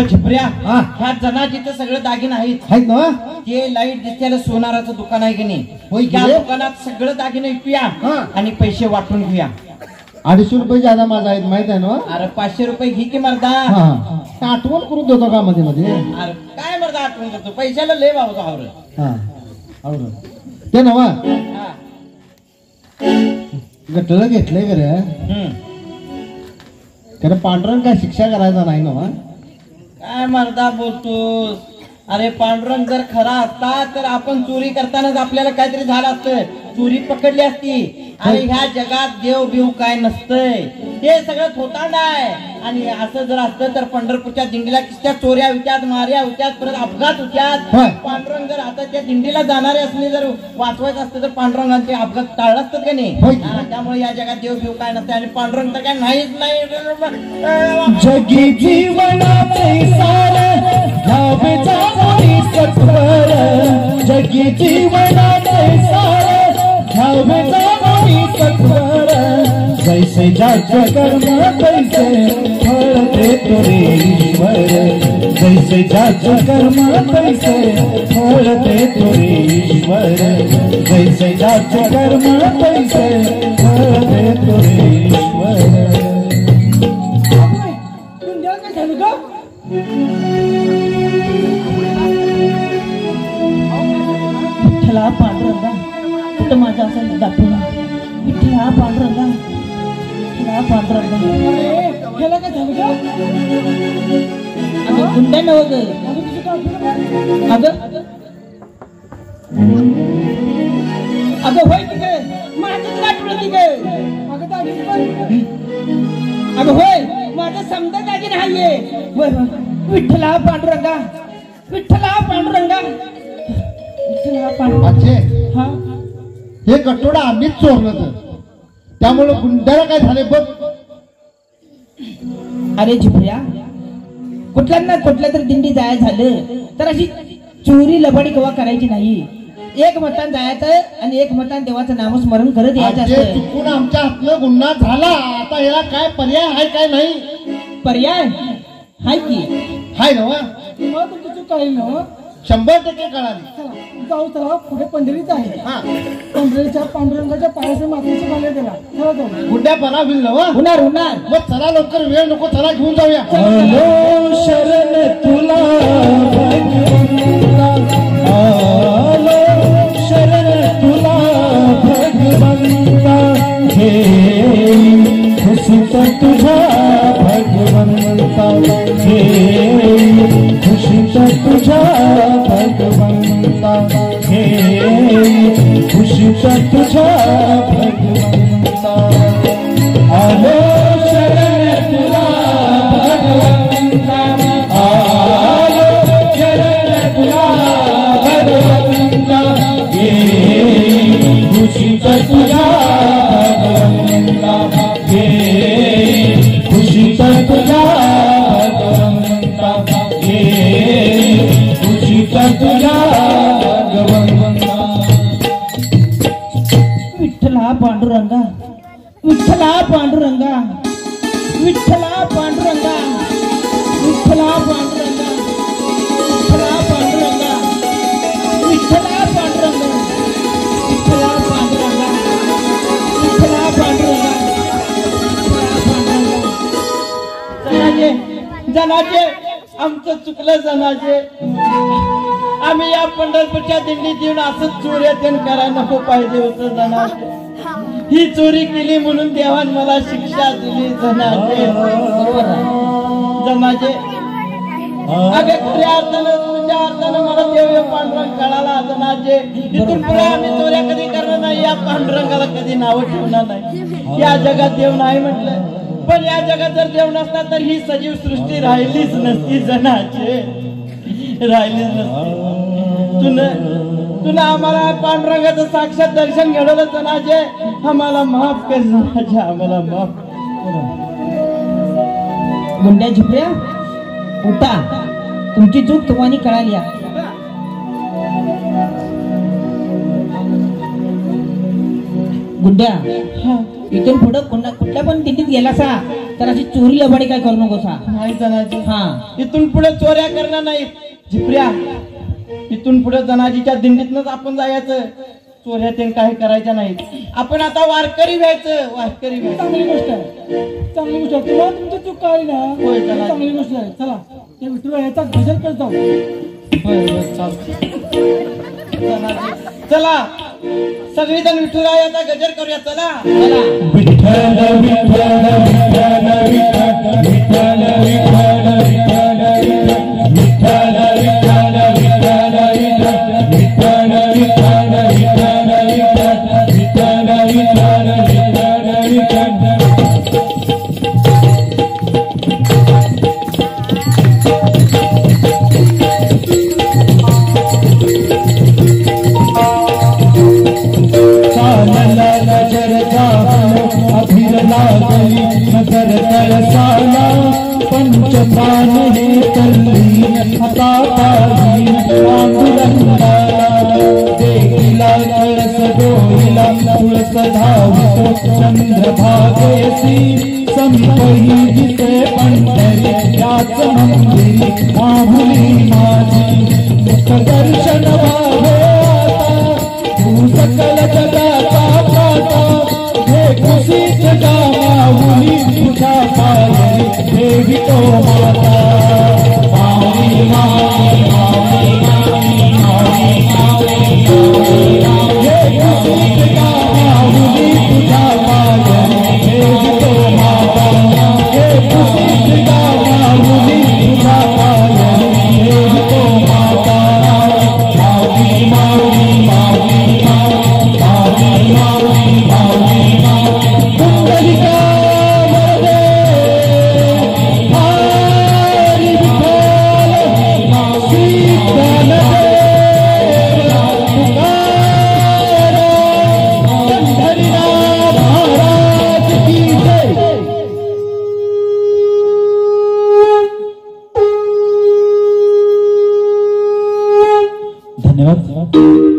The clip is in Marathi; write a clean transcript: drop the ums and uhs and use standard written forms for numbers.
झिपऱ्या ह्या जनाजीचं सगळं दागिने आहेत ना. ते लाईट दिसल्याला सोनाराचं दुकान आहे की नाही. त्या दुकानात सगळं दागिने विकूया आणि पैसे वाटून घेऊया. 250 रुपये ज्यादा माझा आहेत माहित आहे ना. अरे 500 रुपये घे की मर्दा. आठवण करून देतो का मध्ये मध्ये. अरे काय मर्दा आठवण करतो पैशाला लय भाव आवर ते नवा गटलं घेतलंय खरं. खरं पांढरं काय शिक्षा करायचा नाही ना. काय मर्दा बोलतोस. अरे पांडुरंग जर खरा असता तर आपण चोरी करतानाच आपल्याला काहीतरी झालं असतं. चोरी पकडली असती. आणि ह्या जगात देव बिव काय नसतंय. हे सगळं थोतांड आहे. आणि असं जर असतं तर पंढरपूरच्या दिंडीला किस्त्या चोऱ्या होत्यात, मार्या होत्यात, परत अपघात होत्यात. पांडुरंग जर आता त्या दिंडीला जाणारे असले जर वाचवायचं असतं तर पांडुरंगांचे अपघात टाळलं असतं का नाही. त्यामुळे या जगात देव बिव काय नसतं. आणि पांडुरंग तर काय नाहीच नाही. जगी जीवनाचे सार जगी जीवनाचे सार जैसे जाचे कर्म तैसे फळ देतो रे ईश्वर. जैसे जाचे कर्म तैसे फळ देतो रे ईश्वर. जैसे जाचे कर्म तैसे फळ देतो रे ईश्वर. विठ्ठला पांडुरंगा कुठं माझा असं दाखवला. विठ्ठला पांडुरंगा विठ्ठला पांडुरंगा. त्याला काय झालं का. अगं गुंडा नव ग. अगं अगं होय की काय माझं दाखवलं की काय. अगं होय माझं समजा दागिने नाहीये. विठ्ठला पांडुरंगा विठ्ठला पांडुरंगा. हे गटोडा आम्हीच चोरलं तर त्यामुळे गुंडाला काय झाले बघ. अरे झिपऱ्या कुठल्या ना कुठल्या तरी दिंडी जायचं झालं तर अशी चोरी लबाडी कवा करायची नाही. एक मतान जायचं आणि एक मतान देवाचं नामस्मरण करत यायचं असतं. चुकून आमच्या हातनं गुन्हा झाला. आता याला काय पर्याय आहे काय नाही. पर्याय हाय की हाय ना. तुमची चूक काही ना 100% कळाली. जाऊ चला पुढे पंढरीच आहे. पंढरीच्या पांडुरंगाच्या पायाचे मातीचे पाले गेला. चला जाऊ. गुड्या परा होईल ना. होणार होणार. मग चला लवकर वेळ नको. चला घेऊन जाऊया. आलो शरण तुला भगवंता. आलो शरण तुला भगवंता. हे खुशीत तुझ्या भगवंता. हे खुशीत तुझ्या भगवंता. हे खुशीत तुझ्या भगवंता. आलो शरण तुला भगवंता. आलो शरण तुला भगवंता. हे खुशीत तुझ्या भगवंता. हे खुशीत तुझ्या भगवंता. हे खुशीत तुझ्या भगवंता. विठ्ठला पांडुरंगा विठ्ठला पांडुरंगा विठ्ठला पांडुरंगा विठ्ठला पांडुरंगा विठ्ठला पांडुरंगा विठ्ठला पांडुरंगा विठ्ठला पांडुरंगा विठ्ठला पांडुरंगा. जनाजे जनाजे आमचं चुकलं. जनाजे आम्ही या पंढरपूरच्या दिंडीत येऊन असंच चोऱ्या करायला नको पाहिजे होतं. जनाजे ही चोरी केली म्हणून देवान मला शिक्षा दिली. जनाजे जनाजे अगं खऱ्या अर्थानं तुझ्या अर्थानं मला देव पांडुरंग कळाला. जनाजे इथून पुढे आम्ही चोऱ्या कधी करणार नाही. या पांडुरंगाला कधी नावं ठेवणार नाही. या जगात देव नाही म्हटलं. पण या जगात जर देव नसता तर ही सजीव सृष्टी राहिलीच नसती. जनाचे राहिलीच नसती. तुला आम्हाला पांडुरंगाचं साक्षात दर्शन घडवलं. जनाचे आम्हाला माफ कर. जनाचे आम्हाला माफ. गुंड्या झिपऱ्या उठा. तुमची चूक तुम्हाला कळाली. गुंड्या इथून पुढं कुठल्या पण दिंडीत गेला सा तर अशी चोरी लबाडी काय करू नकोस हा. नाही जनाजी, हा इथून पुढे चोऱ्या करणार नाही झिपऱ्या. इथून पुढे जनाजीच्या दिंडीतनच आपण जायचं. चोऱ्या ते काही करायच्या नाहीत. आपण आता वारकरी व्हायचं, वारकरी व्हायचं. चांगली गोष्ट आहे, चांगली गोष्ट आहे. तुला तुमची चूक कळली ना, होय, चला. चांगली गोष्ट आहे. चला त्या विठुरा याचा भजन करत जाऊ. होय, होय, चालतंय. जनाजी, चला सगळीजण विठुरायाचा गजर करूया. चला चला. विठ्ठल विठ्ठल विठ्ठल विठ्ठल विठ्ठल विठ्ठल विठ्ठल विठ्ठल विठ्ठल विठ्ठल विठ्ठल विठ्ठल विठ्ठल विठ्ठल चालला नजर जाहलो अभिर लागली नजर तरसाला पंचप्राण हे तल्ली हातापायी पांडुरंगाला देखिला कळस डोळीला तुळस धावितो चंद्रभागेसी संपही दिसे पंढरी याच मंदिरी माहुली माझी मुख दर्शन व्हावे आता तू सकल जगाचा प्राता हे खुशीत माऊली तुझ्या पायरी देवी तो माता माऊली माऊली माऊली माऊली माऊली हे खुशीत माऊली तुझ्या पायरी देवी तो माता हे खुशीत माऊली तुझ्या पायरी देवी तो माता माऊली माऊली माऊली कुंडलिका वरदे हरी विठ्ठल श्रीगणदेव तुकाराम पंढरीनाथ महाराज की जय. धन्यवाद.